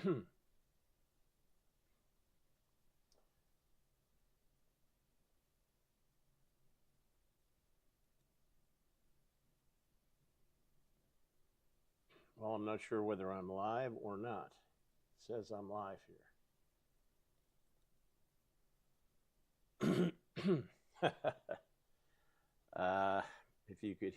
Well, I'm not sure whether I'm live or not. It says I'm live here. uh, if you could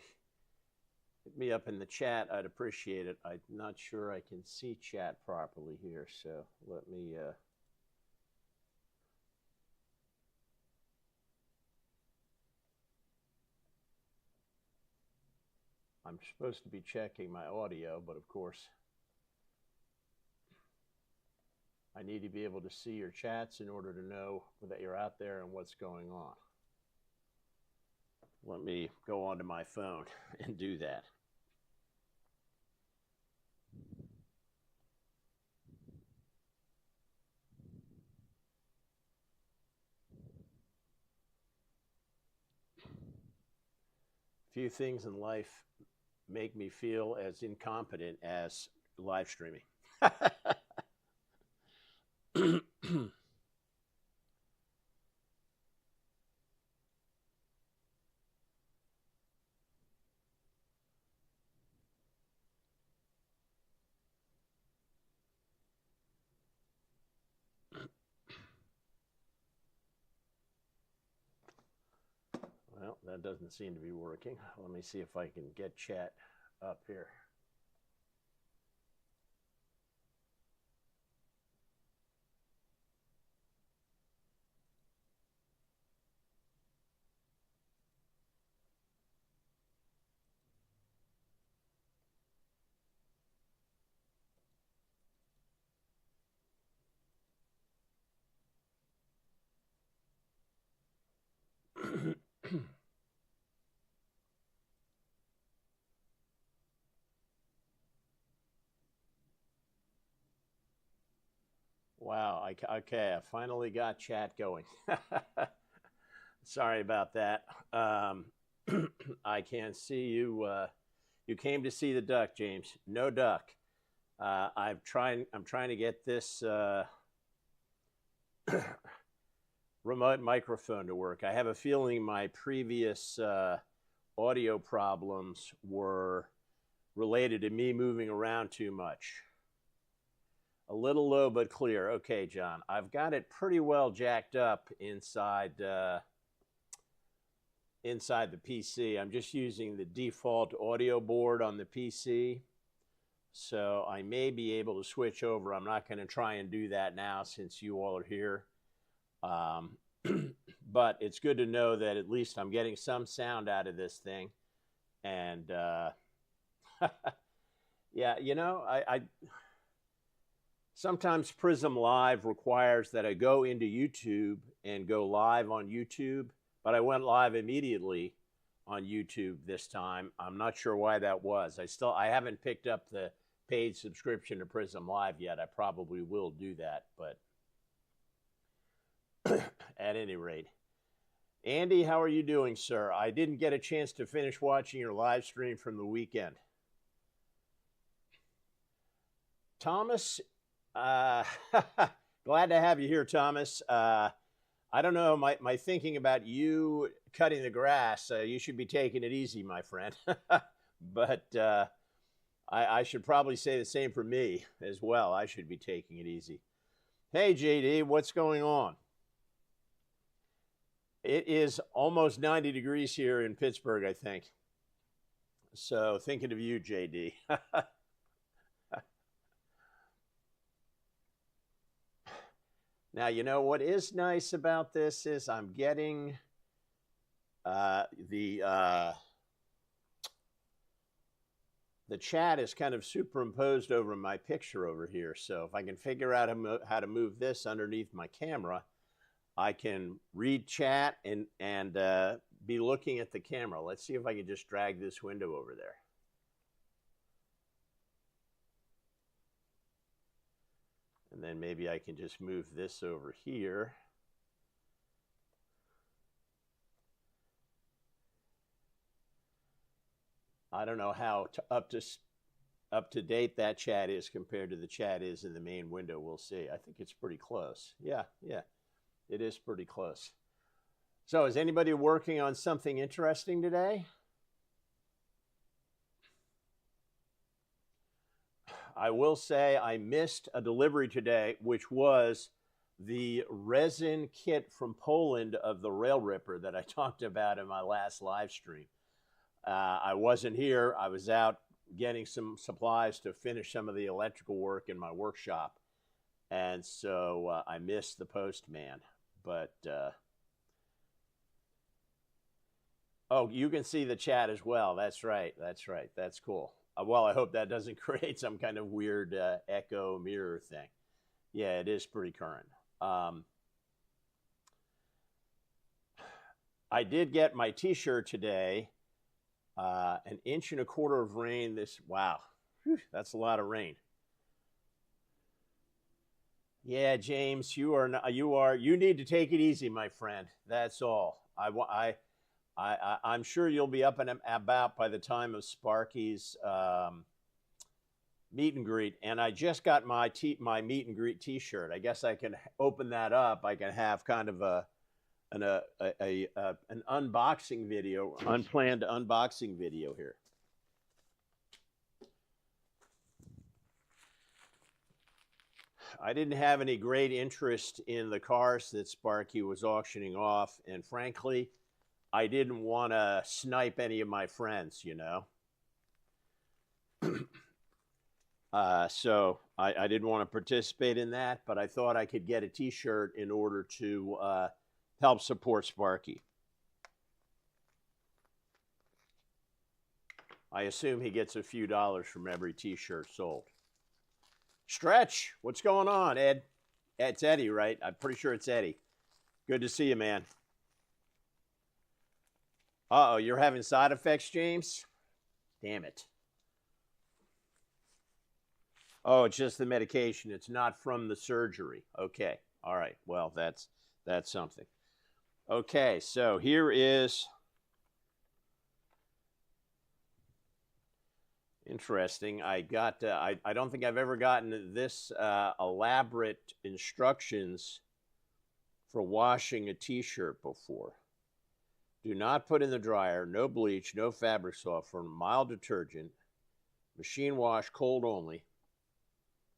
hit me up in the chat, I'd appreciate it. I'm not sure I can see chat properly here, so let me. I'm supposed to be checking my audio, but of course, I need to be able to see your chats in order to know that you're out there and what's going on. Let me go onto my phone and do that. Few things in life make me feel as incompetent as live streaming. Well, that doesn't seem to be working. Let me see if I can get chat up here. Wow. Okay, I finally got chat going. Sorry about that. I can't see you. You came to see the duck, James. No duck. I'm trying to get this remote microphone to work. I have a feeling my previous audio problems were related to me moving around too much. A little low but clear. Okay, John. I've got it pretty well jacked up inside inside the PC. I'm just using the default audio board on the PC. So I may be able to switch over. I'm not going to try and do that now since you all are here. But it's good to know that at least I'm getting some sound out of this thing. And yeah, you know, I sometimes Prism Live requires that I go into YouTube and go live on YouTube, but I went live immediately on YouTube this time. I'm not sure why that was. I haven't picked up the paid subscription to Prism Live yet. I probably will do that, but at any rate. Andy, how are you doing, sir? I didn't get a chance to finish watching your live stream from the weekend. Thomas, glad to have you here, Thomas. I don't know, my thinking about you cutting the grass, you should be taking it easy, my friend. But I should probably say the same for me as well. I should be taking it easy. Hey, JD, what's going on? It is almost 90 degrees here in Pittsburgh, I think. So thinking of you, JD. Now, you know what is nice about this is I'm getting the chat is kind of superimposed over my picture over here. So if I can figure out how to move this underneath my camera, I can read chat and be looking at the camera. Let's see if I can just drag this window over there. And then maybe I can just move this over here. I don't know how up to up to date that chat is compared to the chat is in the main window. We'll see. I think it's pretty close. Yeah, it is pretty close. So is anybody working on something interesting today? I will say I missed a delivery today, which was the resin kit from Poland of the Rail Ripper that I talked about in my last live stream. I wasn't here. I was out getting some supplies to finish some of the electrical work in my workshop. And so I missed the postman. But, oh, you can see the chat as well. That's right. That's right. That's cool. Well, I hope that doesn't create some kind of weird echo mirror thing. Yeah, it is pretty current. I did get my t-shirt today. 1.25 inches of rain wow. Whew, that's a lot of rain. Yeah, James, you need to take it easy, my friend. That's all. I'm sure you'll be up and about by the time of Sparky's meet and greet. And I just got my meet and greet t-shirt. I guess I can open that up. I can have kind of an unboxing video, unplanned unboxing video here. I didn't have any great interest in the cars that Sparky was auctioning off, and frankly, I didn't want to snipe any of my friends, you know. So I didn't want to participate in that, but I thought I could get a t-shirt in order to help support Sparky. I assume he gets a few dollars from every t-shirt sold. Stretch, what's going on, Ed? It's Eddie, right? I'm pretty sure it's Eddie. Good to see you, man. Uh-oh, you're having side effects, James? Damn it. Oh, it's just the medication. It's not from the surgery. Okay. All right. Well, that's something. Okay, so here is interesting. I got I don't think I've ever gotten this elaborate instructions for washing a t-shirt before. Do not put in the dryer, no bleach, no fabric softener, mild detergent, machine wash, cold only.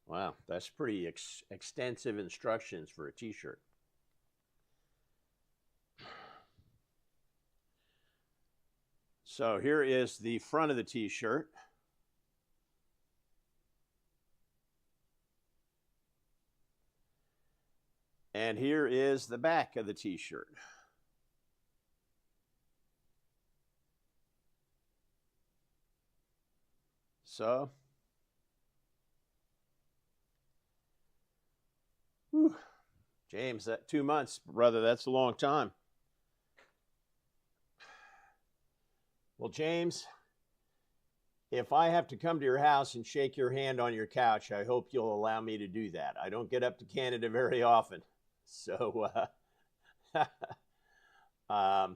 Wow, that's pretty extensive instructions for a t-shirt. So here is the front of the t-shirt. And here is the back of the t-shirt. So, whew, James, that 2 months, brother, that's a long time. Well, James, if I have to come to your house and shake your hand on your couch, I hope you'll allow me to do that. I don't get up to Canada very often. So, I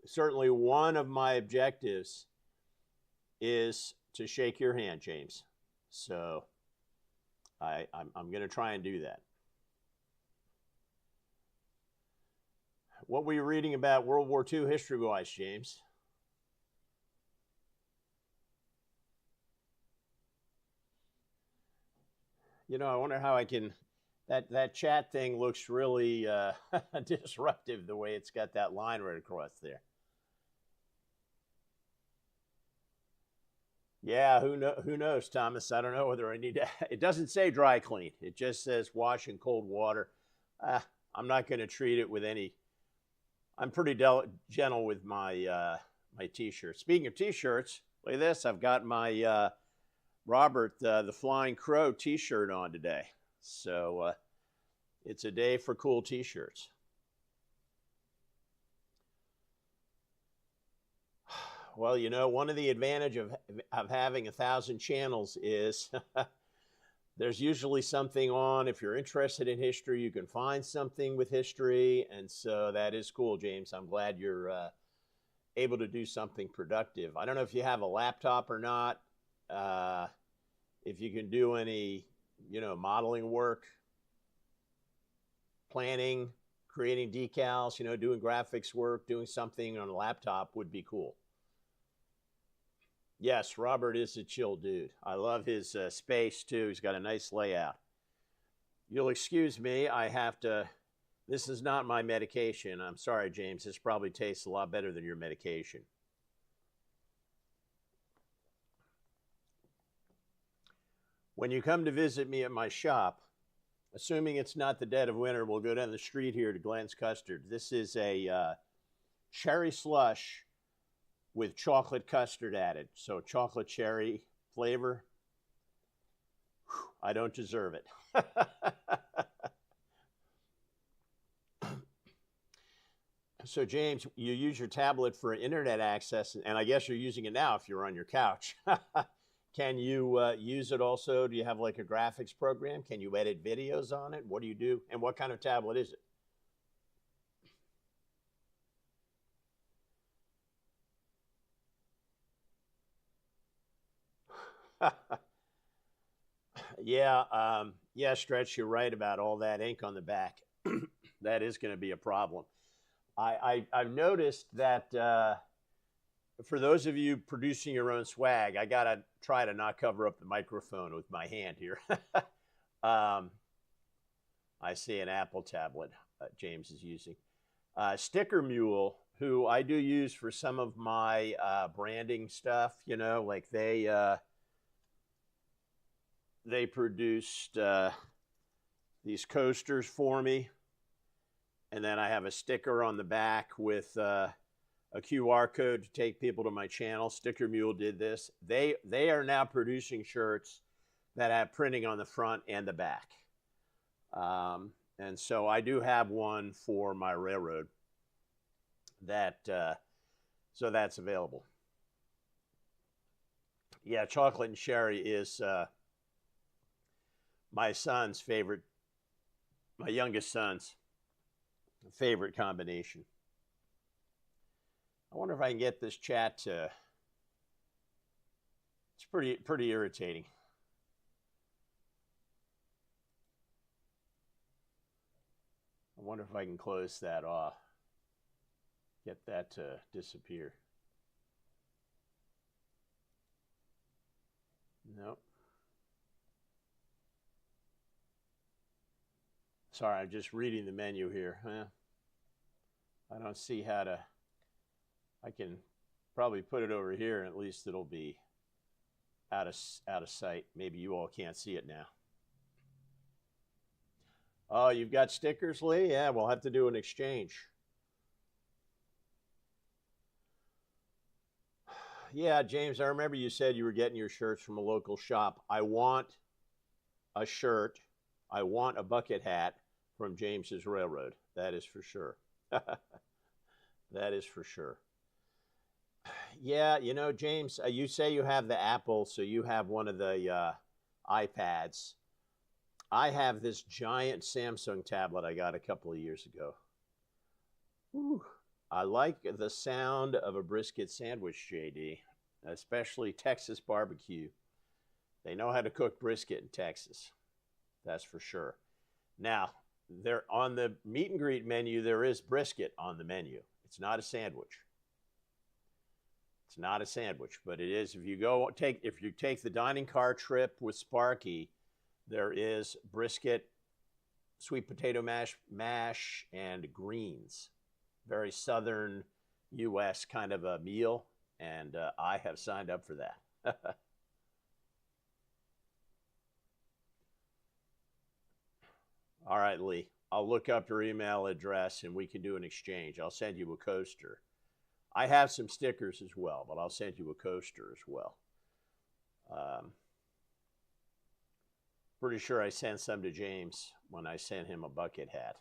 certainly one of my objectives is to shake your hand, James. So I'm going to try and do that. What were you reading about World War II history-wise, James? You know, I wonder how I can... That chat thing looks really disruptive, the way it's got that line right across there. Yeah, who knows, Thomas? I don't know whether I need to... It doesn't say dry clean. It just says wash in cold water. I'm not going to treat it with any... I'm pretty gentle with my my t-shirts. Speaking of t-shirts, look at this. I've got my Robert the Flying Crow t-shirt on today. So it's a day for cool t-shirts. Well, you know, one of the advantage of having 1,000 channels is there's usually something on. If you're interested in history, you can find something with history. And so that is cool, James. I'm glad you're able to do something productive. I don't know if you have a laptop or not. if you can do any, modeling work, planning, creating decals, doing graphics work, doing something on a laptop would be cool. Yes, Robert is a chill dude. I love his space too. He's got a nice layout. You'll excuse me. This is not my medication. I'm sorry, James. This probably tastes a lot better than your medication. When you come to visit me at my shop, assuming it's not the dead of winter, we'll go down the street here to Glenn's Custard. This is a cherry slush with chocolate custard added. So chocolate cherry flavor. Whew, I don't deserve it. So James, you use your tablet for internet access, and I guess you're using it now if you're on your couch. Can you use it also? Do you have like a graphics program? Can you edit videos on it? What do you do? And what kind of tablet is it? Yeah, Stretch, you're right about all that ink on the back. That is going to be a problem. I've noticed that for those of you producing your own swag, I got to try to not cover up the microphone with my hand here. I see an Apple tablet James is using. Sticker Mule, who I do use for some of my branding stuff, like they produced these coasters for me. And then I have a sticker on the back with a QR code to take people to my channel. Sticker Mule did this. They are now producing shirts that have printing on the front and the back. And so I do have one for my railroad so that's available. Yeah, chocolate and cherry is my youngest son's favorite combination. I wonder if I can get this chat to, it's pretty irritating. I wonder if I can close that off, get that to disappear. Nope. Sorry, I'm just reading the menu here. I don't see how to, I can probably put it over here and at least it'll be out of sight. Maybe you all can't see it now. Oh, you've got stickers, Lee? Yeah, we'll have to do an exchange. Yeah, James, I remember you said you were getting your shirts from a local shop. I want a shirt. I want a bucket hat from James's Railroad. That is for sure. That is for sure. Yeah, James, you say you have the Apple, so you have one of the iPads. I have this giant Samsung tablet I got a couple of years ago. Whew. I like the sound of a brisket sandwich, JD, especially Texas barbecue. They know how to cook brisket in Texas. That's for sure. Now, there on the meet and greet menu, there is brisket on the menu. It's not a sandwich. It's not a sandwich, but it is. If you take the dining car trip with Sparky, there is brisket, sweet potato mash, and greens. Very southern U.S. kind of a meal, and I have signed up for that. All right, Lee. I'll look up your email address and we can do an exchange. I'll send you a coaster. I have some stickers as well, but I'll send you a coaster as well. Pretty sure I sent some to James when I sent him a bucket hat.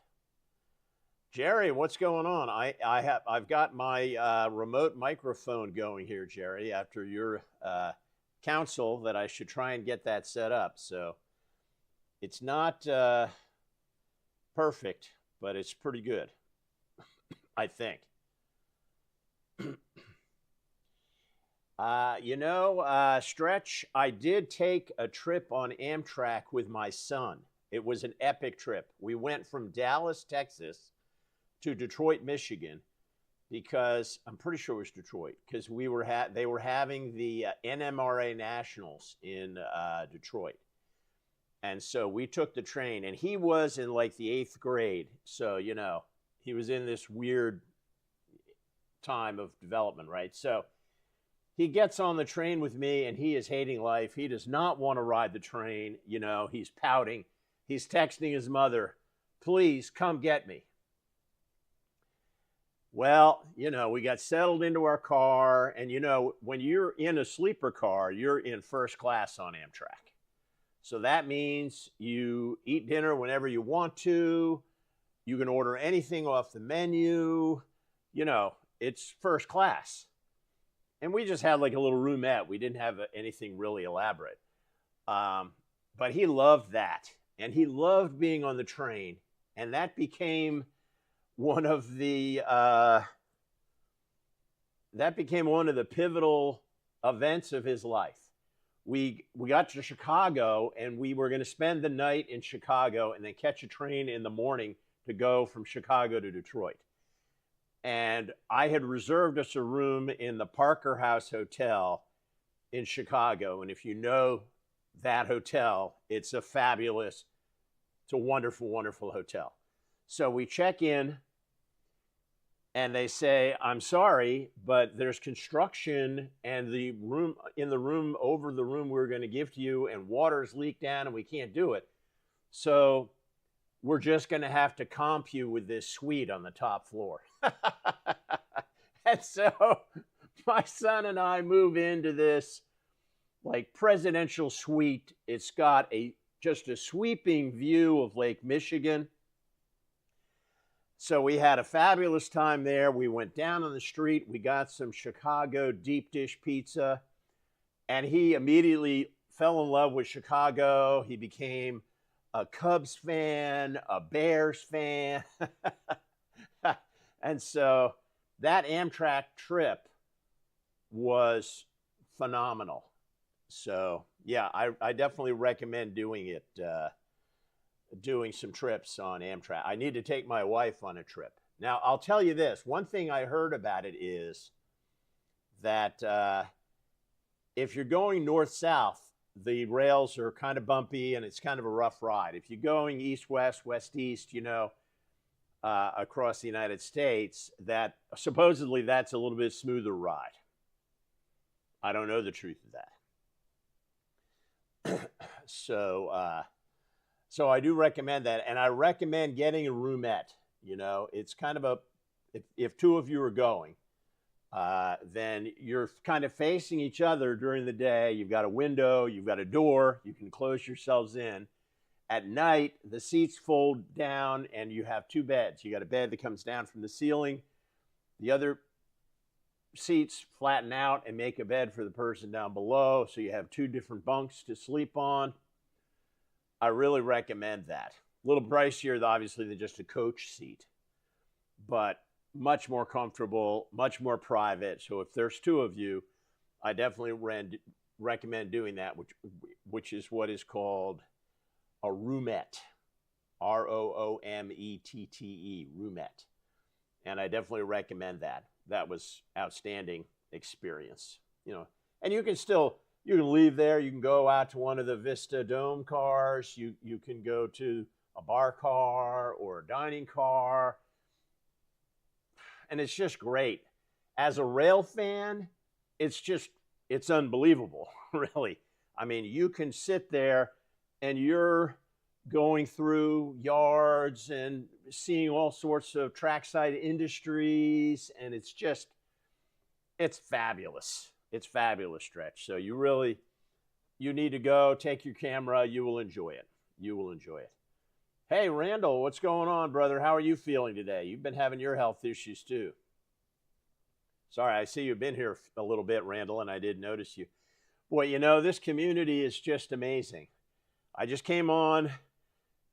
Jerry, what's going on? I've got my remote microphone going here, Jerry, after your counsel that I should try and get that set up. So it's not perfect, but it's pretty good, I think. Stretch, I did take a trip on Amtrak with my son. It was an epic trip. We went from Dallas, Texas to Detroit, Michigan, because I'm pretty sure it was Detroit, because they were having the NMRA Nationals in Detroit. And so we took the train, and he was in like the 8th grade. So, he was in this weird time of development, right? So he gets on the train with me, and he is hating life. He does not want to ride the train. He's pouting. He's texting his mother, please come get me. Well, we got settled into our car, and when you're in a sleeper car, you're in first class on Amtrak. So that means you eat dinner whenever you want to. You can order anything off the menu. It's first class. And we just had like a little roomette. We didn't have anything really elaborate. But he loved that. And he loved being on the train. And that became one of the pivotal events of his life. We got to Chicago, and we were going to spend the night in Chicago and then catch a train in the morning to go from Chicago to Detroit. And I had reserved us a room in the Parker House Hotel in Chicago. And if you know that hotel, it's a wonderful, wonderful hotel. So we check in, and they say, I'm sorry, but there's construction, and the room over the room we're going to give to you, and water's leaked down, and we can't do it. So we're just going to have to comp you with this suite on the top floor. And so my son and I move into this like presidential suite. It's got just a sweeping view of Lake Michigan. So we had a fabulous time there. We went down on the street. We got some Chicago deep dish pizza. And he immediately fell in love with Chicago. He became a Cubs fan, a Bears fan. And so that Amtrak trip was phenomenal. So, yeah, I definitely recommend doing it. Doing some trips on Amtrak. I need to take my wife on a trip. Now, I'll tell you this. One thing I heard about it is that if you're going north-south, the rails are kind of bumpy and it's kind of a rough ride. If you're going east-west, west-east, across the United States, that supposedly that's a little bit smoother ride. I don't know the truth of that. So I do recommend that. And I recommend getting a roomette. It's kind of if two of you are going, then you're kind of facing each other during the day. You've got a window, you've got a door, you can close yourselves in. At night, the seats fold down and you have two beds. You got a bed that comes down from the ceiling. The other seats flatten out and make a bed for the person down below. So you have two different bunks to sleep on. I really recommend that. A little pricier, obviously, than just a coach seat, but much more comfortable, much more private. So if there's two of you, I definitely recommend doing that, which is what is called a roomette, ROOMETTE, roomette. And I definitely recommend that. That was outstanding experience, and you can leave there. You can go out to one of the Vista Dome cars. You can go to a bar car or a dining car. And it's just great. As a rail fan, it's unbelievable, really. I mean, you can sit there and you're going through yards and seeing all sorts of trackside industries. And it's fabulous. It's fabulous, Stretch. So you need to go, take your camera. You will enjoy it. You will enjoy it. Hey, Randall, what's going on, brother? How are you feeling today? You've been having your health issues too. Sorry, I see you've been here a little bit, Randall, and I did notice you. Boy, this community is just amazing. I just came on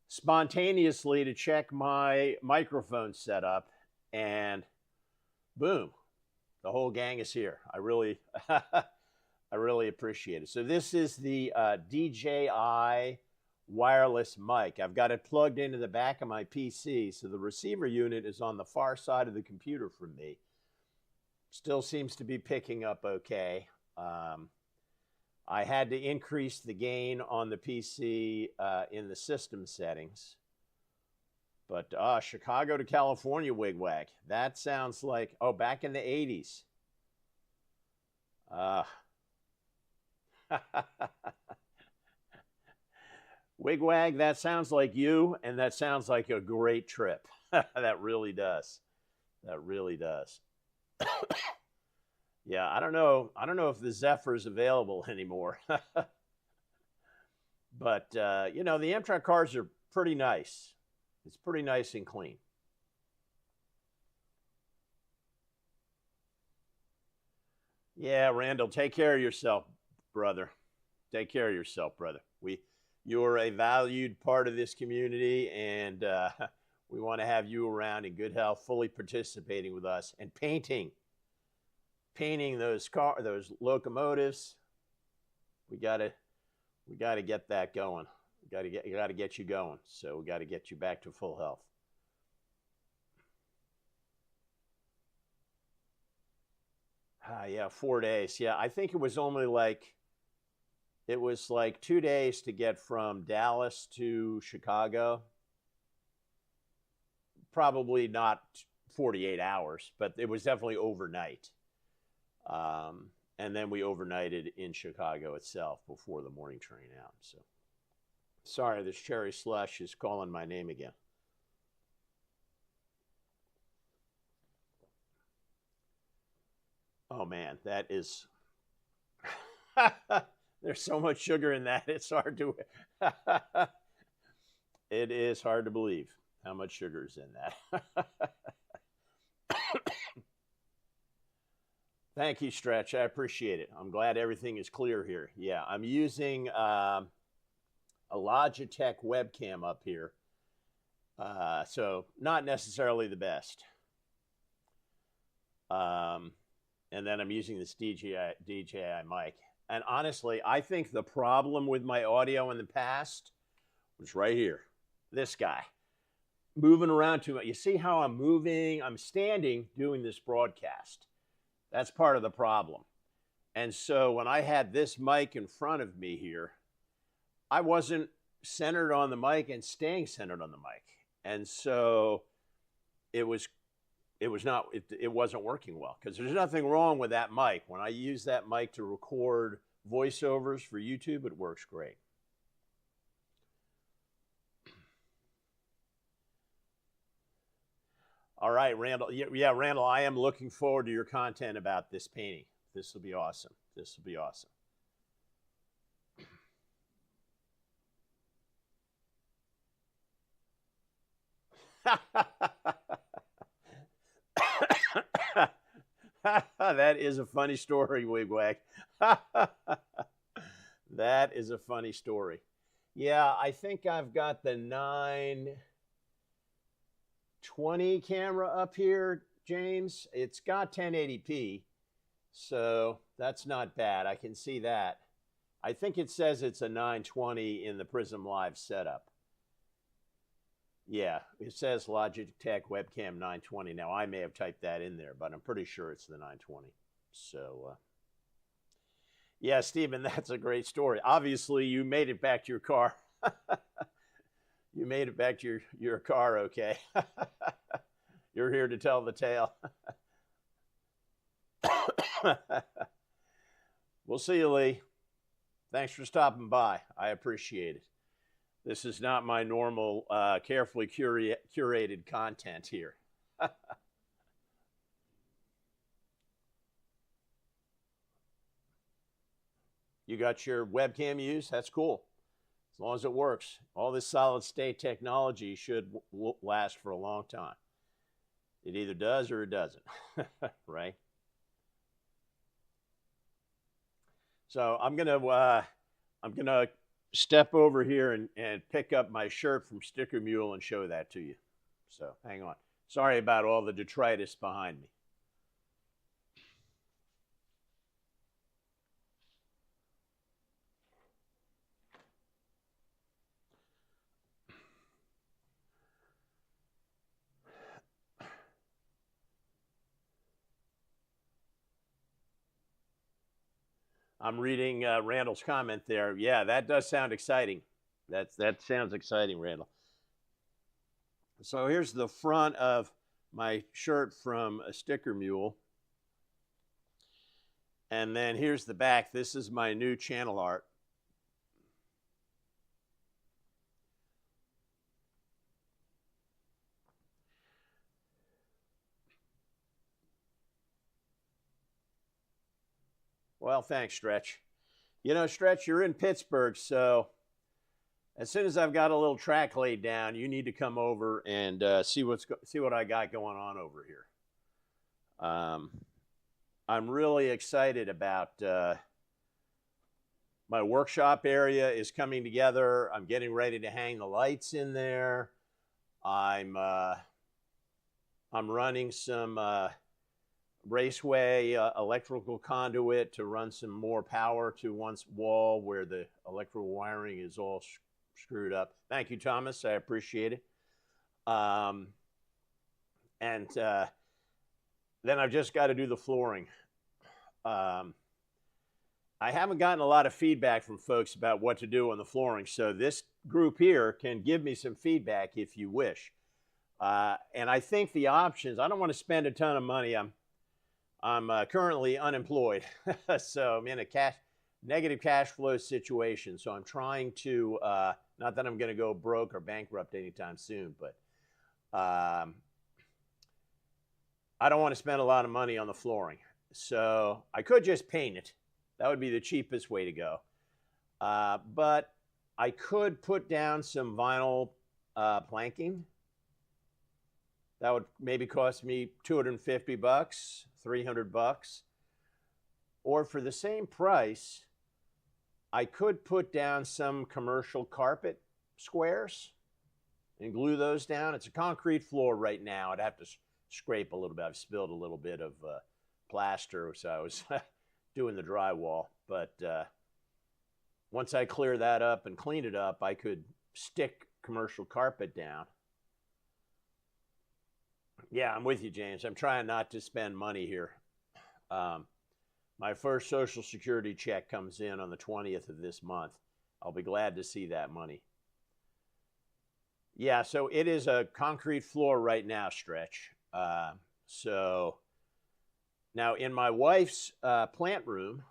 spontaneously to check my microphone setup, and boom, the whole gang is here. I really, really appreciate it. So this is the DJI wireless mic. I've got it plugged into the back of my PC, so the receiver unit is on the far side of the computer from me. Still seems to be picking up okay. I had to increase the gain on the PC in the system settings. But Chicago to California wigwag. That sounds like, oh, back in the 80s. Wigwag, that sounds like you, and that sounds like a great trip. That really does. That really does. Yeah, I don't know if the Zephyr is available anymore. But, you know, the Amtrak cars are pretty nice. It's pretty nice and clean. Yeah, Randall, take care of yourself, brother. Take care of yourself, brother. You're a valued part of this community, and we want to have you around in good health, fully participating with us and painting those locomotives. We gotta get that going. We gotta get you going. So we got to get you back to full health. Yeah, 4 days. Yeah, I think it was only like 2 days to get from Dallas to Chicago. Probably not 48 hours, but it was definitely overnight. And then we overnighted in Chicago itself before the morning train out. So sorry, this cherry slush is calling my name again. Oh man, that is there's so much sugar in that. It's hard to it is hard to believe how much sugar is in that. Thank you, Stretch. I appreciate it. I'm glad everything is clear here. Yeah, I'm using a Logitech webcam up here. So not necessarily the best. And then I'm using this DJI mic. And honestly, I think the problem with my audio in the past was right here. This guy. Moving around too much. You see how I'm moving? I'm standing doing this broadcast. That's part of the problem. And so when I had this mic in front of me here, I wasn't centered on the mic and staying centered on the mic. And so it wasn't working well, because there's nothing wrong with that mic. When I use that mic to record voiceovers for YouTube, it works great. All right, Randall. Yeah, Randall, I am looking forward to your content about this painting. This will be awesome. This will be awesome. That is a funny story, Wigwag. That is a funny story. Yeah, I think I've got the 920 camera up here, James. It's got 1080p, so that's not bad. I can see that. I think it says it's a 920 in the Prism Live setup. Yeah, it says Logitech webcam 920. Now, I may have typed that in there, but I'm pretty sure it's the 920. So, yeah, Stephen, that's a great story. Obviously, you made it back to your car. You made it back to your car okay. You're here to tell the tale. We'll see you, Lee. Thanks for stopping by. I appreciate it. This is not my normal, carefully curated content here. You got your webcam used? That's cool. As long as it works. All this solid state technology should last for a long time. It either does or it doesn't, right? So I'm gonna step over here and pick up my shirt from Sticker Mule and show that to you. So hang on. Sorry about all the detritus behind me. I'm reading Randall's comment there. Yeah, that does sound exciting. That sounds exciting, Randall. So here's the front of my shirt from a Sticker Mule. And then here's the back. This is my new channel art. Well, thanks, Stretch. You know, Stretch, you're in Pittsburgh, so as soon as I've got a little track laid down, you need to come over and see what I got going on over here. I'm really excited about my workshop area is coming together. I'm getting ready to hang the lights in there. I'm running some raceway electrical conduit to run some more power to one wall where the electrical wiring is all screwed up. Thank you, Thomas. I appreciate it. And then I've just got to do the flooring. I haven't gotten a lot of feedback from folks about what to do on the flooring, so this group here can give me some feedback if you wish. And I think the options, I don't want to spend a ton of money. I'm currently unemployed, so I'm in a negative cash flow situation. So I'm trying to, not that I'm going to go broke or bankrupt anytime soon, but I don't want to spend a lot of money on the flooring. So I could just paint it. That would be the cheapest way to go. But I could put down some vinyl planking. That would maybe cost me $250, $300. Or for the same price, I could put down some commercial carpet squares and glue those down. It's a concrete floor right now. I'd have to scrape a little bit. I've spilled a little bit of plaster, so I was doing the drywall. But once I clear that up and clean it up, I could stick commercial carpet down. Yeah, I'm with you, James. I'm trying not to spend money here. My first Social Security check comes in on the 20th of this month. I'll be glad to see that money. Yeah, so it is a concrete floor right now, Stretch. So now in my wife's plant room,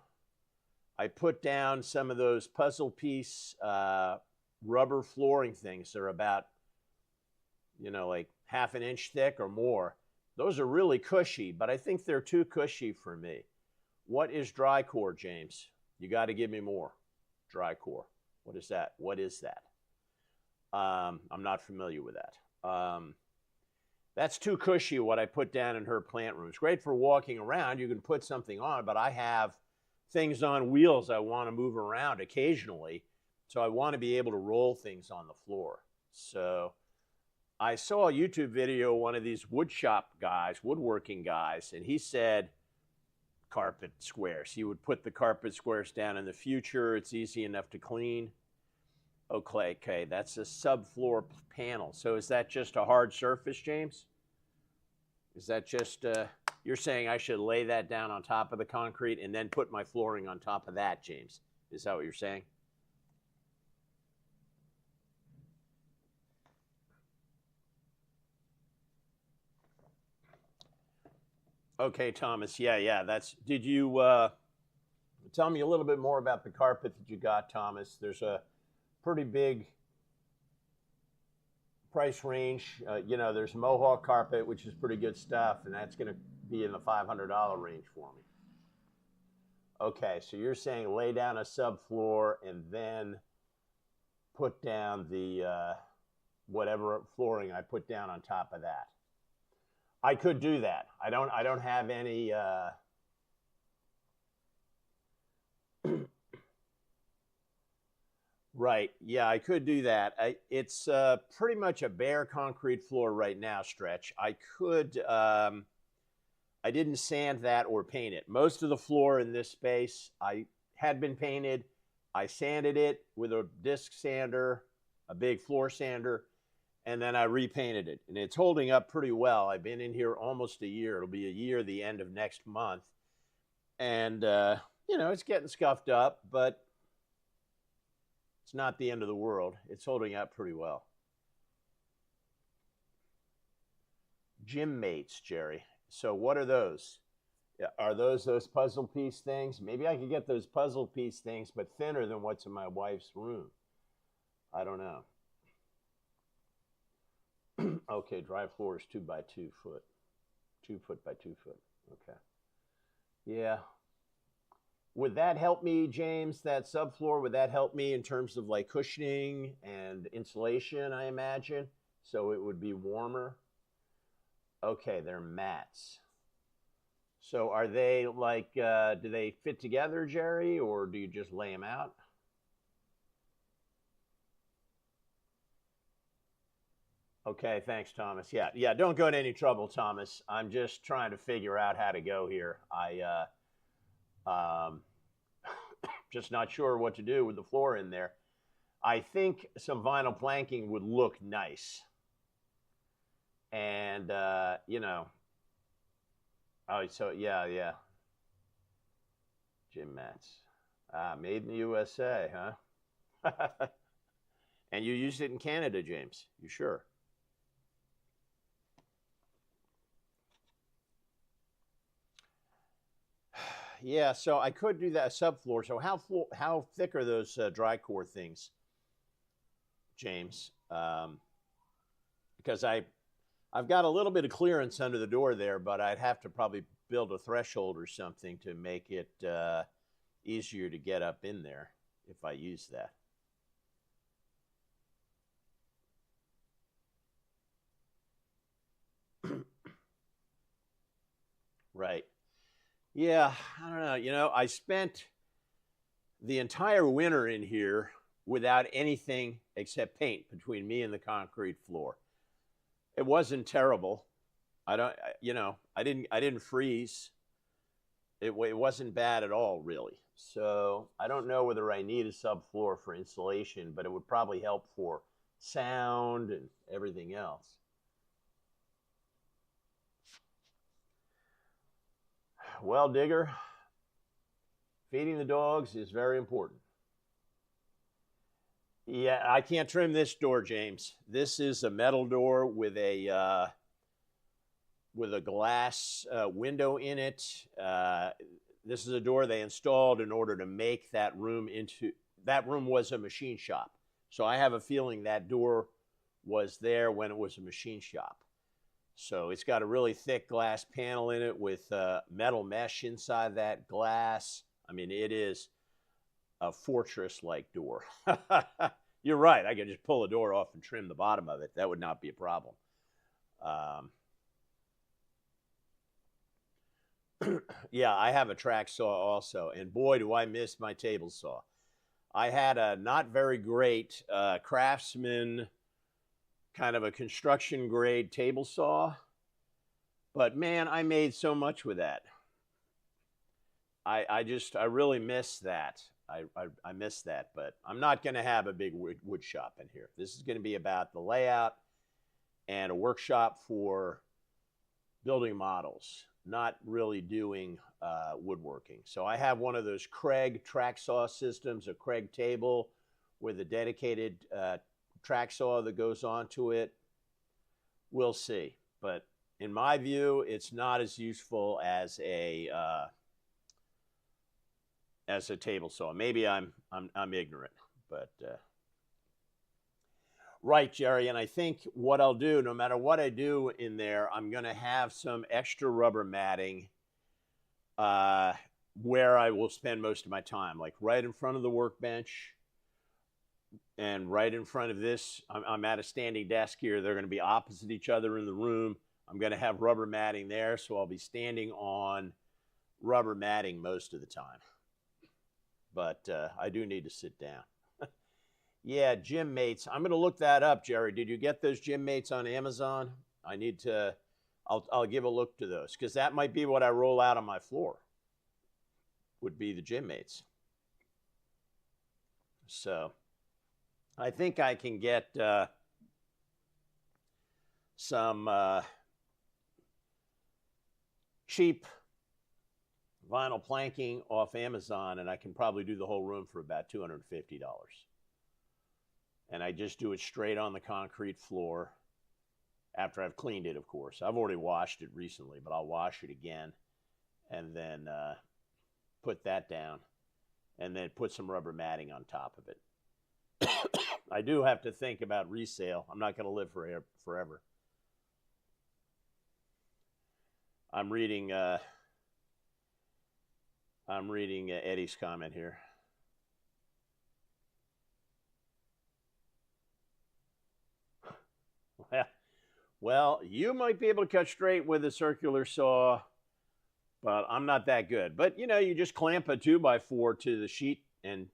I put down some of those puzzle piece rubber flooring things. They're about, like half an inch thick or more. Those are really cushy, but I think they're too cushy for me. What is dry core, James? You got to give me more. Dry core. What is that? What is that? I'm not familiar with that. That's too cushy what I put down in her plant room. It's great for walking around. You can put something on, but I have things on wheels I want to move around occasionally. So I want to be able to roll things on the floor. So I saw a YouTube video, one of these woodworking guys, and he said carpet squares. He would put the carpet squares down in the future. It's easy enough to clean. Okay, that's a subfloor panel. So is that just a hard surface, James? Is that just, you're saying I should lay that down on top of the concrete and then put my flooring on top of that, James? Is that what you're saying? Okay, Thomas. Yeah. Did you tell me a little bit more about the carpet that you got, Thomas? There's a pretty big price range. There's Mohawk carpet, which is pretty good stuff, and that's going to be in the $500 range for me. Okay, so you're saying lay down a subfloor and then put down the whatever flooring I put down on top of that. I could do that. I don't have any right. Yeah, I could do that. It's pretty much a bare concrete floor right now, Stretch. I could I didn't sand that or paint it. Most of the floor in this space had been painted. I sanded it with a disc sander, a big floor sander, and then I repainted it. And it's holding up pretty well. I've been in here almost a year. It'll be a year the end of next month. And It's getting scuffed up, but it's not the end of the world. It's holding up pretty well. Gym mates, Jerry. So what are those? Yeah, are those puzzle piece things? Maybe I could get those puzzle piece things, but thinner than what's in my wife's room. I don't know. Okay, dry floor is 2 by 2 foot, 2 foot by 2 foot. Okay. Yeah. Would that help me, James? That subfloor, would that help me in terms of like cushioning and insulation, I imagine? So it would be warmer. Okay, they're mats. So are they like, do they fit together, Jerry, or do you just lay them out? Okay, thanks, Thomas. Yeah, yeah, don't go to any trouble, Thomas. I'm just trying to figure out how to go here. Just not sure what to do with the floor in there. I think some vinyl planking would look nice. And, oh, so yeah, yeah. Gym mats. Made in the USA, huh? And you used it in Canada, James. You sure? Yeah, so I could do that subfloor. So how thick are those dry core things, James? Because I've got a little bit of clearance under the door there, but I'd have to probably build a threshold or something to make it easier to get up in there if I use that. Right. Yeah, I don't know. I spent the entire winter in here without anything except paint between me and the concrete floor. It wasn't terrible. I don't, I didn't freeze. It wasn't bad at all, really. So I don't know whether I need a subfloor for insulation, but it would probably help for sound and everything else. Well, Digger, feeding the dogs is very important. Yeah, I can't trim this door, James. This is a metal door with a glass window in it. This is a door they installed in order to make that room into that room was a machine shop. So I have a feeling that door was there when it was a machine shop. So it's got a really thick glass panel in it with metal mesh inside that glass. I mean, it is a fortress-like door. You're right. I could just pull the door off and trim the bottom of it. That would not be a problem. Yeah, I have a track saw also, and boy, do I miss my table saw. I had a not very great Craftsman kind of a construction grade table saw, but man, I made so much with that. I really miss that. I miss that, but I'm not going to have a big wood shop in here. This is going to be about the layout and a workshop for building models, not really doing woodworking. So I have one of those Craig track saw systems, a Craig table with a dedicated track saw that goes onto it. We'll see, but in my view, it's not as useful as a table saw. Maybe I'm ignorant, but right, Jerry. And I think what I'll do, no matter what I do in there, I'm going to have some extra rubber matting where I will spend most of my time, like right in front of the workbench and right in front of this. I'm at a standing desk here. They're going to be opposite each other in the room. I'm going to have rubber matting there, so I'll be standing on rubber matting most of the time. But I do need to sit down. Yeah, gym mates. I'm going to look that up, Jerry. Did you get those gym mates on Amazon? I need to. I'll give a look to those because that might be what I roll out on my floor. Would be the gym mates. So I think I can get some cheap vinyl planking off Amazon, and I can probably do the whole room for about $250. And I just do it straight on the concrete floor after I've cleaned it, of course. I've already washed it recently, but I'll wash it again and then put that down and then put some rubber matting on top of it. I do have to think about resale. I'm not going to live forever. I'm reading Eddie's comment here. Well, you might be able to cut straight with a circular saw, but I'm not that good. But, you know, you just clamp a 2x4 to the sheet and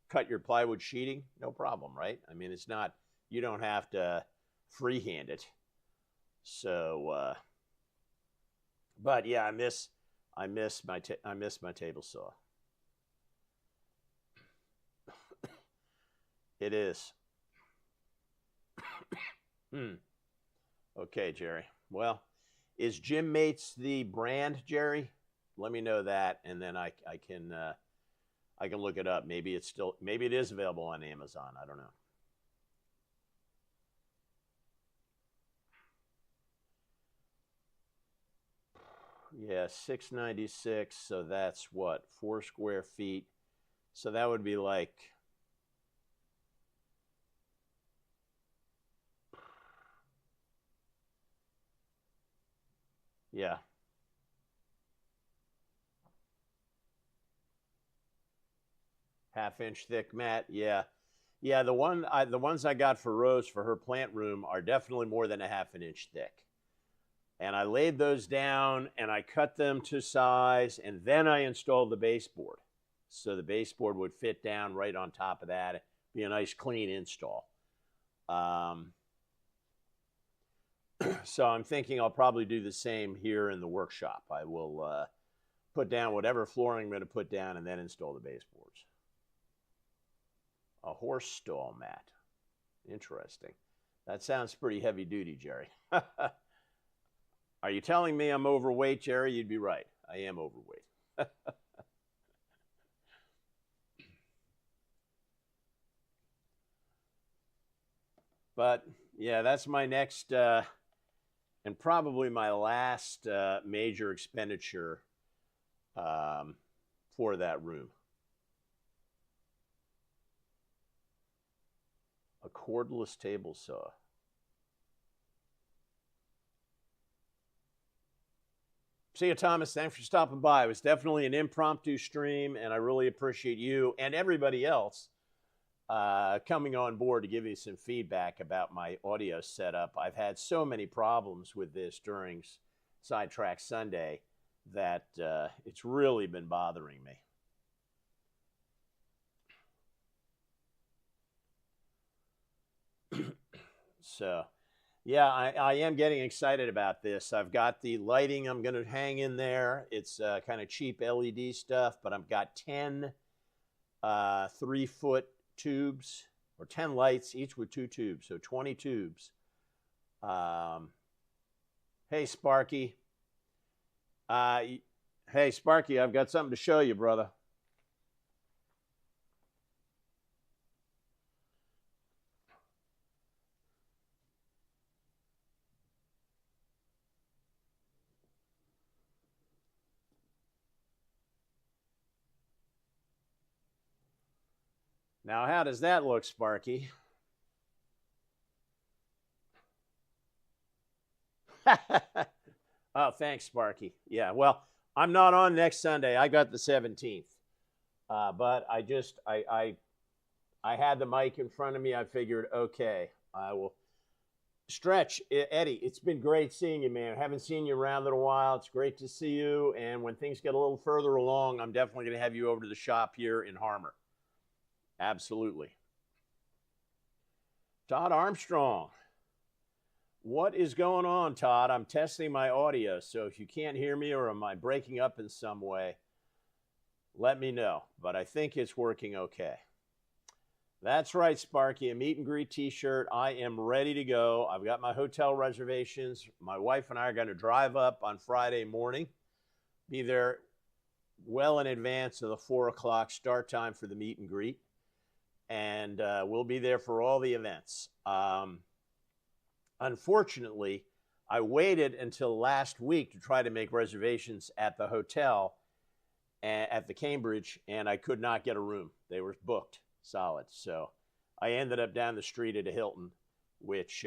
cut your plywood sheeting. No problem, right? I mean, it's not, you don't have to freehand it. So, but yeah, I miss my table saw. It is. Okay, Jerry. Well, is Gym Mates the brand, Jerry? Let me know that, and then I can look it up. Maybe it is available on Amazon. I don't know. Yeah, 696. So that's what, 4 square feet. So that would be like, yeah. Half-inch thick mat. Yeah. Yeah, the ones I got for Rose for her plant room are definitely more than a half an inch thick. And I laid those down and I cut them to size, and then I installed the baseboard. So the baseboard would fit down right on top of that. It'd be a nice clean install. So I'm thinking I'll probably do the same here in the workshop. I will put down whatever flooring I'm going to put down and then install the baseboards. A horse stall mat. Interesting. That sounds pretty heavy duty, Jerry. Are you telling me I'm overweight, Jerry? You'd be right. I am overweight. But yeah, that's my next and probably my last major expenditure for that room. A cordless table saw. See you, Thomas. Thanks for stopping by. It was definitely an impromptu stream, and I really appreciate you and everybody else coming on board to give me some feedback about my audio setup. I've had so many problems with this during Sidetrack Sunday that it's really been bothering me. So, yeah, I am getting excited about this. I've got the lighting I'm going to hang in there. It's kind of cheap LED stuff, but I've got 10 3-foot tubes, or 10 lights, each with 2 tubes, so 20 tubes. Hey, Sparky. Hey, Sparky, I've got something to show you, brother. Now, how does that look, Sparky? Oh, thanks, Sparky. Yeah, well, I'm not on next Sunday. I got the 17th. But I had the mic in front of me. I figured, okay, I will stretch. Eddie, it's been great seeing you, man. I haven't seen you around in a while. It's great to see you. And when things get a little further along, I'm definitely going to have you over to the shop here in Harmer. Absolutely. Todd Armstrong. What is going on, Todd? I'm testing my audio, so if you can't hear me or am I breaking up in some way, let me know. But I think it's working okay. That's right, Sparky. A meet and greet t-shirt. I am ready to go. I've got my hotel reservations. My wife and I are going to drive up on Friday morning. Be there well in advance of the 4 o'clock start time for the meet and greet. And we'll be there for all the events. Unfortunately, I waited until last week to try to make reservations at the hotel at the Cambridge, and I could not get a room. They were booked solid. So I ended up down the street at a Hilton, which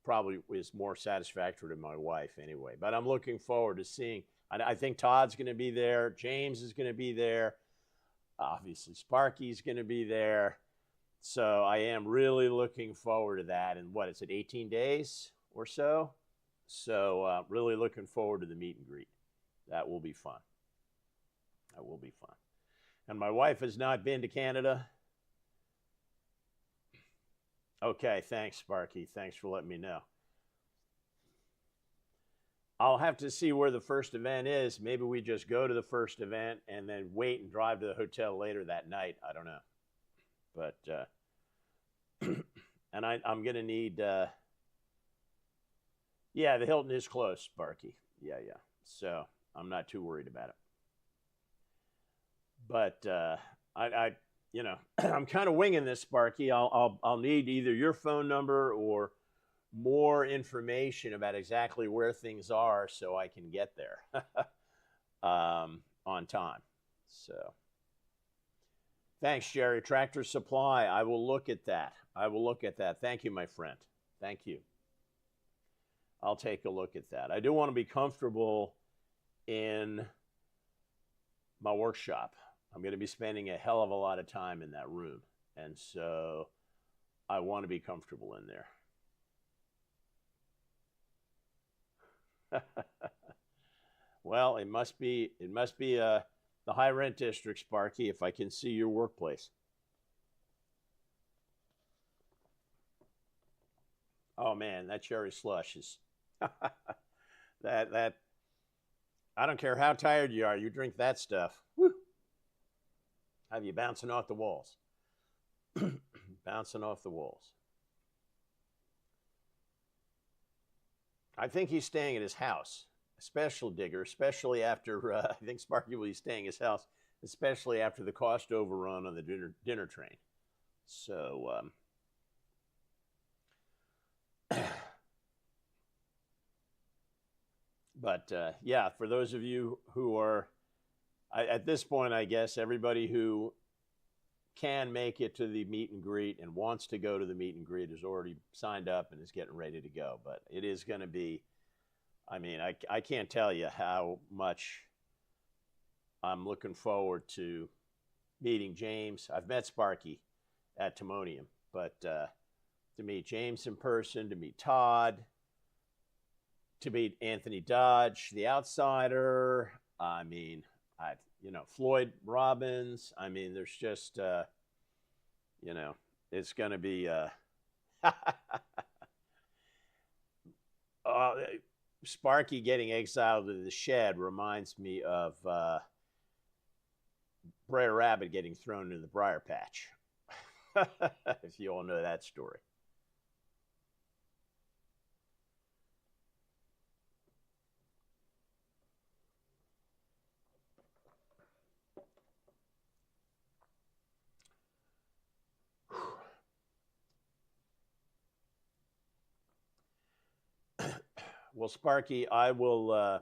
probably is more satisfactory to my wife anyway. But I'm looking forward to seeing. I think Todd's going to be there. James is going to be there. Obviously, Sparky's going to be there. So I am really looking forward to that. And what is it, 18 days or so? So really looking forward to the meet and greet. That will be fun. That will be fun. And my wife has not been to Canada. Okay, thanks, Sparky. Thanks for letting me know. I'll have to see where the first event is. Maybe we just go to the first event and then wait and drive to the hotel later that night. I don't know. But, and I'm going to need, yeah, the Hilton is close, Sparky. Yeah. So I'm not too worried about it. But I you know, I'm kind of winging this, Sparky. I'll need either your phone number or more information about exactly where things are so I can get there on time. So thanks, Jerry. Tractor Supply. I will look at that. Thank you, my friend. Thank you. I'll take a look at that. I do want to be comfortable in my workshop. I'm going to be spending a hell of a lot of time in that room. And so I want to be comfortable in there. Well, it must be the high rent district, Sparky, if I can see your workplace. Oh man, that cherry slush is that I don't care how tired you are, you drink that stuff. Woo. Have you bouncing off the walls. Bouncing off the walls. I think he's staying at his house. A special digger, especially after, I think Sparky will be staying at his house, especially after the cost overrun on the dinner train. So, but yeah, for those of you who are, at this point, I guess, everybody who can make it to the meet and greet and wants to go to the meet and greet is already signed up and is getting ready to go. But it is going to be, I mean, I can't tell you how much I'm looking forward to meeting James. I've met Sparky at Timonium, but to meet James in person, to meet Todd, to meet Anthony Dodge, the outsider. I mean, Floyd Robbins. I mean, there's just, it's going to be, Sparky getting exiled to the shed reminds me of Brer Rabbit getting thrown into the briar patch. If you all know that story. Well, Sparky, I'll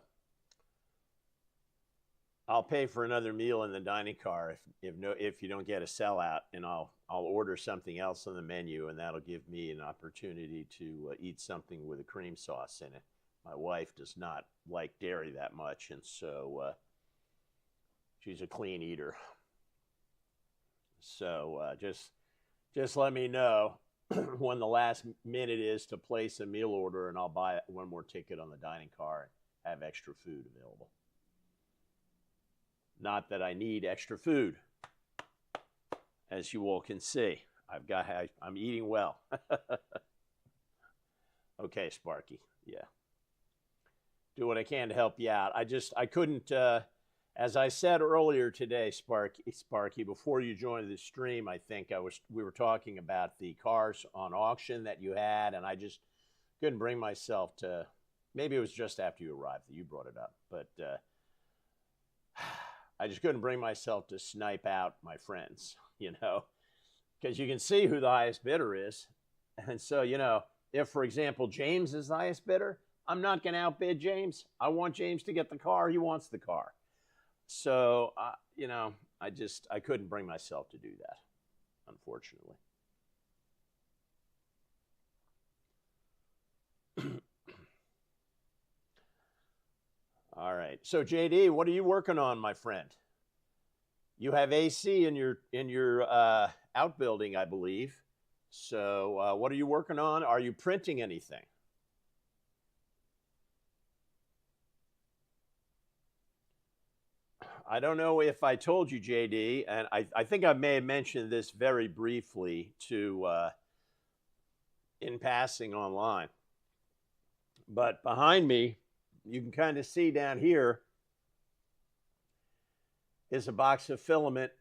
pay for another meal in the dining car if you don't get a sellout, and I'll order something else on the menu, and that'll give me an opportunity to eat something with a cream sauce in it. My wife does not like dairy that much, and so she's a clean eater. So just let me know when the last minute is to place a meal order, and I'll buy one more ticket on the dining car and have extra food available. Not that I need extra food, as you all can see. I'm eating well. Okay, Sparky. Yeah. Do what I can to help you out. I couldn't, as I said earlier today, Sparky, before you joined the stream, I think we were talking about the cars on auction that you had, and I just couldn't bring myself to, maybe it was just after you arrived that you brought it up, but I just couldn't bring myself to snipe out my friends, because you can see who the highest bidder is. And so, if, for example, James is the highest bidder, I'm not going to outbid James. I want James to get the car. He wants the car. So, I couldn't bring myself to do that, unfortunately. All right. So, JD, what are you working on, my friend? You have AC in your outbuilding, I believe. So, what are you working on? Are you printing anything? I don't know if I told you, JD, and I think I may have mentioned this very briefly in passing online. But behind me, you can kind of see down here is a box of filament,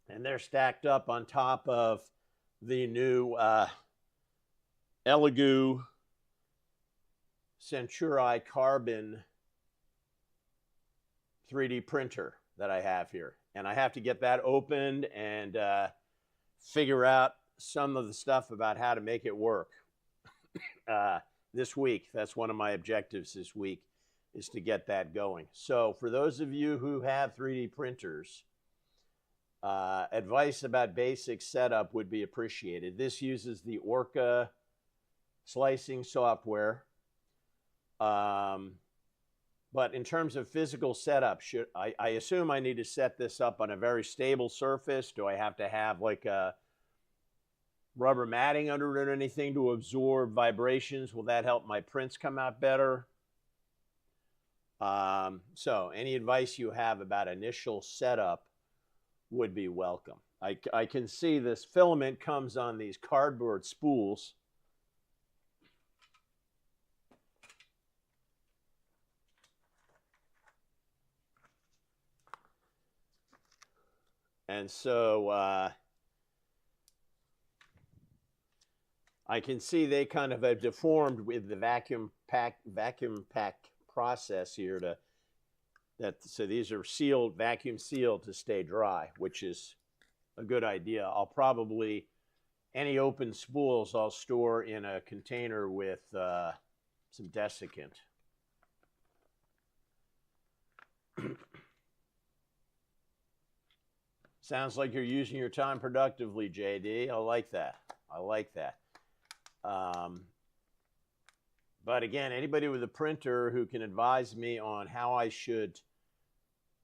and they're stacked up on top of the new Elegoo Centuri Carbon 3D printer that I have here. And I have to get that opened and figure out some of the stuff about how to make it work this week. That's one of my objectives this week, is to get that going. So for those of you who have 3D printers, advice about basic setup would be appreciated. This uses the Orca slicing software. But in terms of physical setup, I assume I need to set this up on a very stable surface? Do I have to have like a rubber matting under it or anything to absorb vibrations? Will that help my prints come out better? So any advice you have about initial setup would be welcome. I can see this filament comes on these cardboard spools. And so I can see they kind of have deformed with the vacuum pack process here so these are sealed, vacuum sealed to stay dry, which is a good idea. I'll probably, any open spools I'll store in a container with some desiccant. Sounds like you're using your time productively, JD. I like that. I like that. But again, anybody with a printer who can advise me on how I should,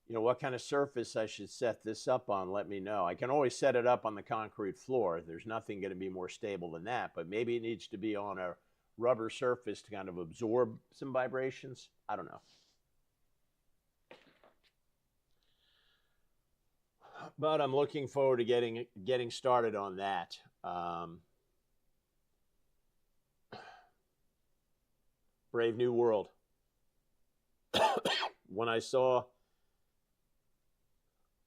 what kind of surface I should set this up on, let me know. I can always set it up on the concrete floor. There's nothing going to be more stable than that, but maybe it needs to be on a rubber surface to kind of absorb some vibrations. I don't know. But I'm looking forward to getting started on that. Brave New World. When I saw,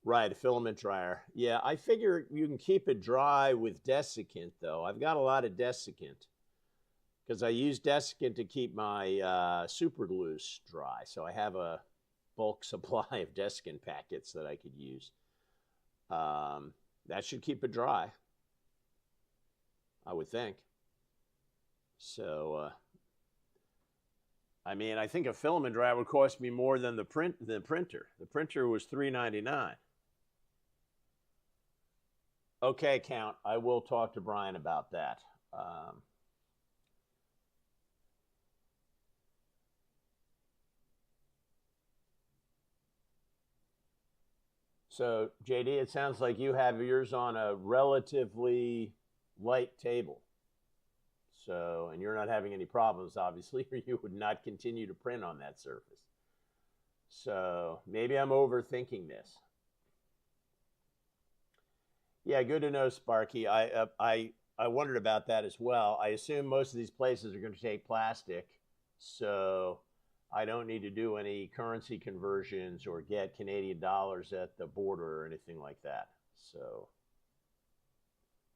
right, a filament dryer. Yeah, I figure you can keep it dry with desiccant, though. I've got a lot of desiccant because I use desiccant to keep my super glues dry. So I have a bulk supply of desiccant packets that I could use. That should keep it dry, I would think. So, I mean, I think a filament dryer would cost me more than the printer. The printer was $3.99. Okay, Count. I will talk to Brian about that. So, JD, it sounds like you have yours on a relatively light table. So, and you're not having any problems, obviously, or you would not continue to print on that surface. So, maybe I'm overthinking this. Yeah, good to know, Sparky. I wondered about that as well. I assume most of these places are going to take plastic, so I don't need to do any currency conversions or get Canadian dollars at the border or anything like that. So,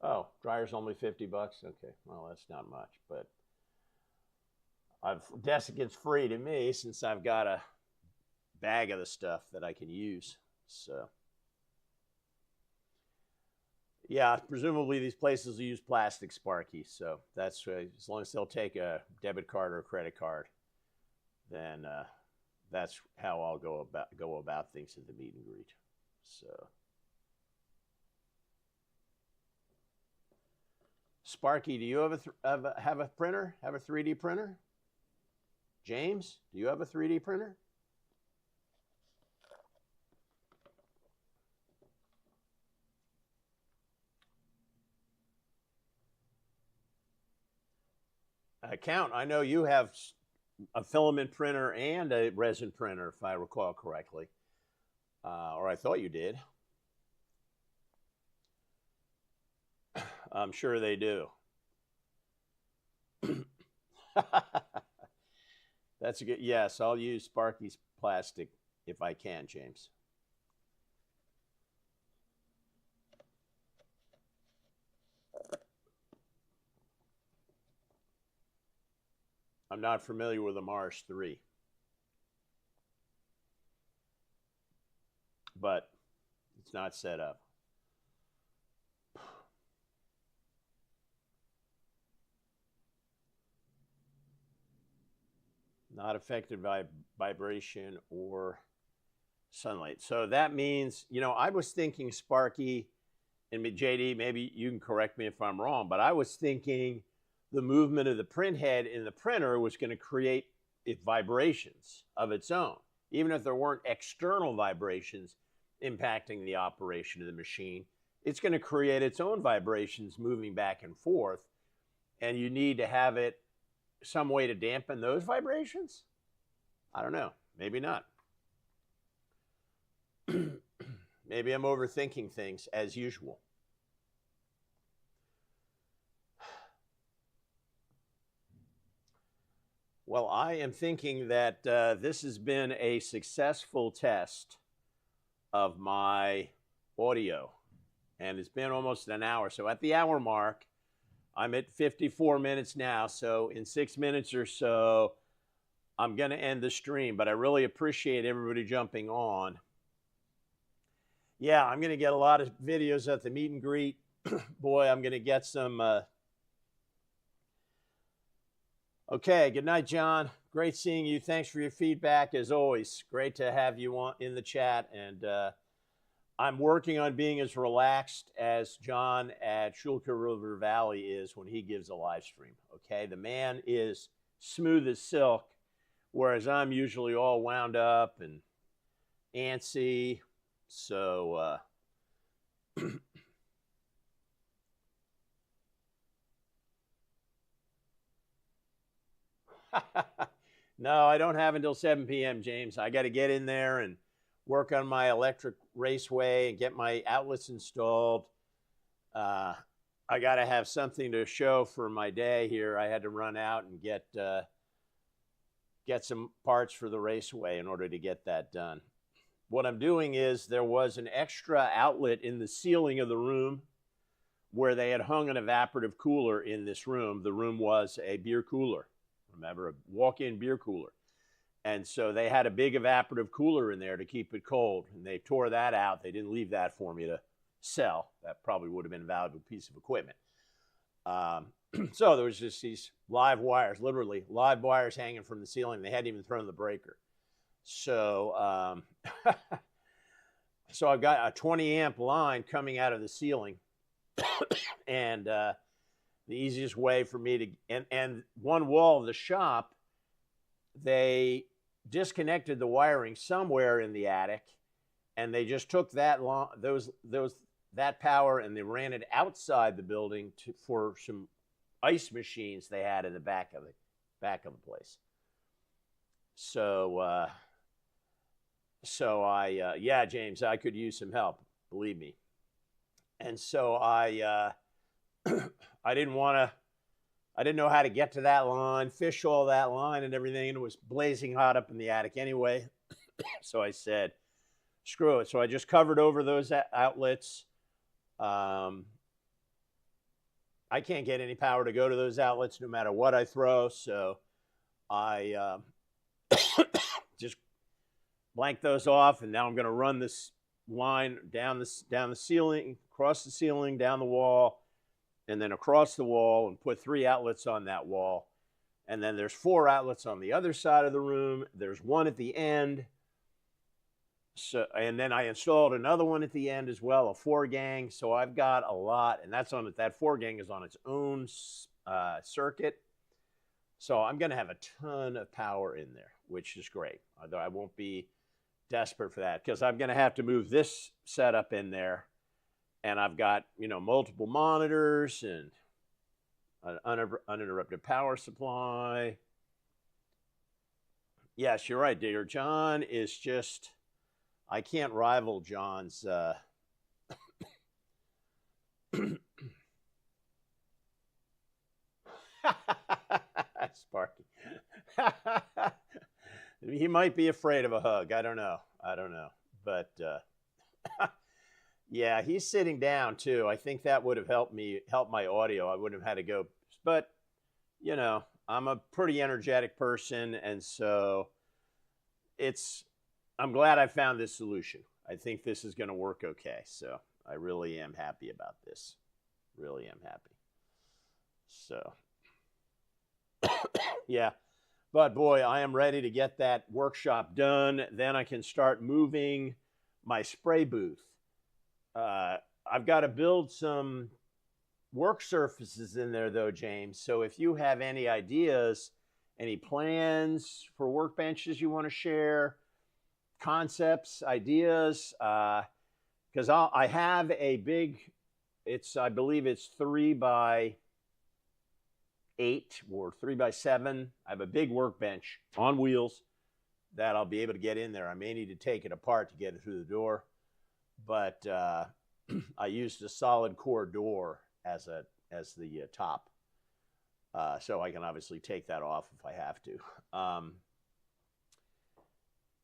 oh, dryer's only $50. Okay, well, that's not much, but desiccant's free to me since I've got a bag of the stuff that I can use. So, yeah, presumably these places will use plastic Sparky. So that's as long as they'll take a debit card or a credit card, then that's how I'll go about things at the meet and greet. So, Sparky, do you have a printer? Have a 3D printer? James, do you have a 3D printer? Count, I know you have a filament printer and a resin printer, if I recall correctly. Or I thought you did. I'm sure they do. That's a good, yes, I'll use Sparky's plastic if I can, James. I'm not familiar with a Mars 3. But it's not set up. Not affected by vibration or sunlight. So that means, you know, I was thinking Sparky, and JD, maybe you can correct me if I'm wrong, but I was thinking the movement of the print head in the printer was going to create vibrations of its own, even if there weren't external vibrations impacting the operation of the machine. It's going to create its own vibrations moving back and forth, and you need to have it some way to dampen those vibrations. I don't know. Maybe not. Maybe I'm overthinking things as usual. Well, I am thinking that this has been a successful test of my audio, and it's been almost an hour. So at the hour mark, I'm at 54 minutes now. So in 6 minutes or so, I'm going to end the stream, but I really appreciate everybody jumping on. Yeah, I'm going to get a lot of videos at the meet and greet. Boy, I'm going to get some. Okay, good night, John. Great seeing you. Thanks for your feedback, as always. Great to have you on in the chat. And I'm working on being as relaxed as John at Schulke River Valley is when he gives a live stream. Okay, the man is smooth as silk, whereas I'm usually all wound up and antsy. So, no, I don't have until 7 p.m., James. I got to get in there and work on my electric raceway and get my outlets installed. I got to have something to show for my day here. I had to run out and get some parts for the raceway in order to get that done. What I'm doing is there was an extra outlet in the ceiling of the room where they had hung an evaporative cooler in this room. The room was a beer cooler. Remember, a walk-in beer cooler. And so they had a big evaporative cooler in there to keep it cold. And they tore that out. They didn't leave that for me to sell. That probably would have been a valuable piece of equipment. So there was just these live wires, literally live wires hanging from the ceiling. They hadn't even thrown the breaker. So, so I've got a 20 amp line coming out of the ceiling. And the easiest way for me to, and one wall of the shop, they disconnected the wiring somewhere in the attic, and they just took that that power and they ran it outside the building for some ice machines they had in the back of the place. So yeah, James, I could use some help, believe me. And so I didn't know how to get to that line, fish all that line and everything, and it was blazing hot up in the attic anyway. So I said, screw it. So I just covered over those outlets. I can't get any power to go to those outlets no matter what I throw. So I just blank those off, and now I'm going to run this line down the ceiling, across the ceiling, down the wall, and then across the wall, and put 3 outlets on that wall. And then there's 4 outlets on the other side of the room. There's one at the end. So, and then I installed another one at the end as well, a 4-gang. So I've got a lot, and that's on it. That 4-gang is on its own circuit. So I'm going to have a ton of power in there, which is great. Although I won't be desperate for that, because I'm going to have to move this setup in there, and I've got, you know, multiple monitors and an uninterrupted power supply. Yes, you're right, dear. John is just, I can't rival John's Sparky. He might be afraid of a hug. I don't know. But yeah, he's sitting down too. I think that would have helped my audio. I wouldn't have had to go. But, you know, I'm a pretty energetic person, and so I'm glad I found this solution. I think this is going to work okay. So I really am happy about this. Really am happy. So, yeah. But boy, I am ready to get that workshop done. Then I can start moving my spray booth. I've got to build some work surfaces in there, though, James. So if you have any ideas, any plans for workbenches you want to share, concepts, ideas, because I have a big, I believe it's 3 by 8 or 3 by 7. I have a big workbench on wheels that I'll be able to get in there. I may need to take it apart to get it through the door, but I used a solid core door as the top, so I can obviously take that off if I have to.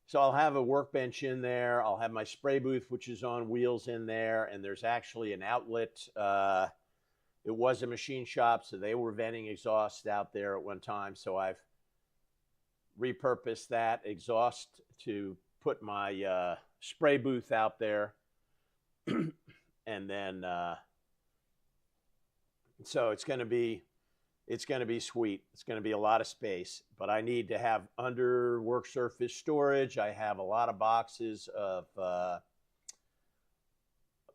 So I'll have a workbench in there. I'll have my spray booth, which is on wheels, in there, and there's actually an outlet. It was a machine shop, so they were venting exhaust out there at one time. So I've repurposed that exhaust to put my spray booth out there. And then, so it's going to be sweet. It's going to be a lot of space, but I need to have under work surface storage. I have a lot of boxes of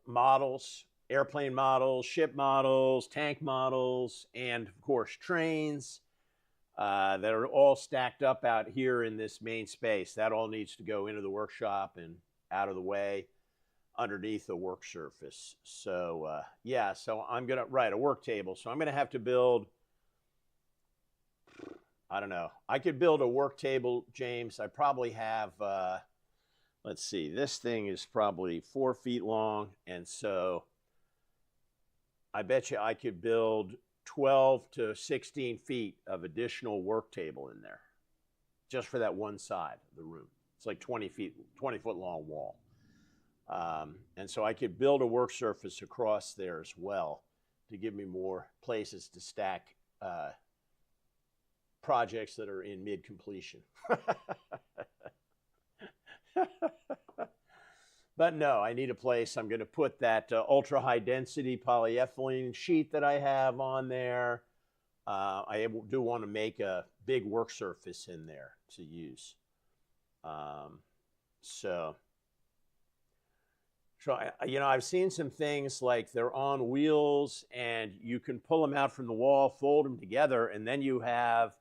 models, airplane models, ship models, tank models, and of course trains that are all stacked up out here in this main space. That all needs to go into the workshop and out of the way underneath the work surface. So yeah, so I'm going to write a work table. So I'm going to have to build, I don't know. I could build a work table, James. I probably have, let's see, this thing is probably 4 feet long. And so I bet you I could build 12 to 16 feet of additional work table in there just for that one side of the room. It's like 20 foot long wall. And so I could build a work surface across there as well to give me more places to stack projects that are in mid-completion. But no, I need a place. I'm going to put that ultra-high density polyethylene sheet that I have on there. I do want to make a big work surface in there to use. So, you know, I've seen some things like they're on wheels and you can pull them out from the wall, fold them together, and then you have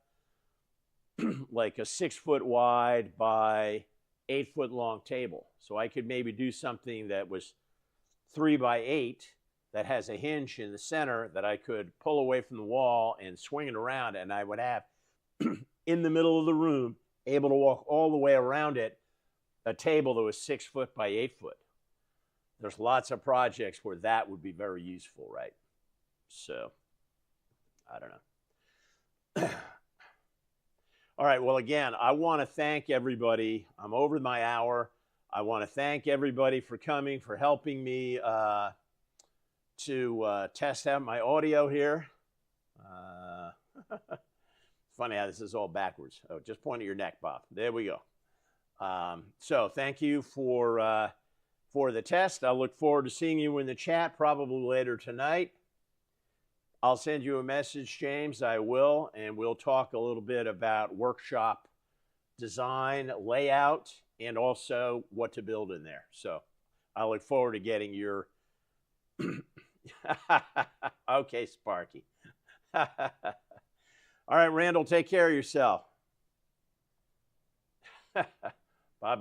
like a 6 foot wide by 8 foot long table. So I could maybe do something that was 3 by 8 that has a hinge in the center that I could pull away from the wall and swing it around, and I would have in the middle of the room, able to walk all the way around it, a table that was 6 foot by 8 foot. There's lots of projects where that would be very useful, right? So, I don't know. All right, well, again, I want to thank everybody. I'm over my hour. I want to thank everybody for coming, for helping me to test out my audio here. Funny how this is all backwards. Oh, just point at your neck, Bob. There we go. So thank you for the test. I look forward to seeing you in the chat probably later tonight. I'll send you a message, James. I will, and we'll talk a little bit about workshop design, layout, and also what to build in there. So I look forward to getting your. Okay, Sparky. All right, Randall, take care of yourself. Bye bye.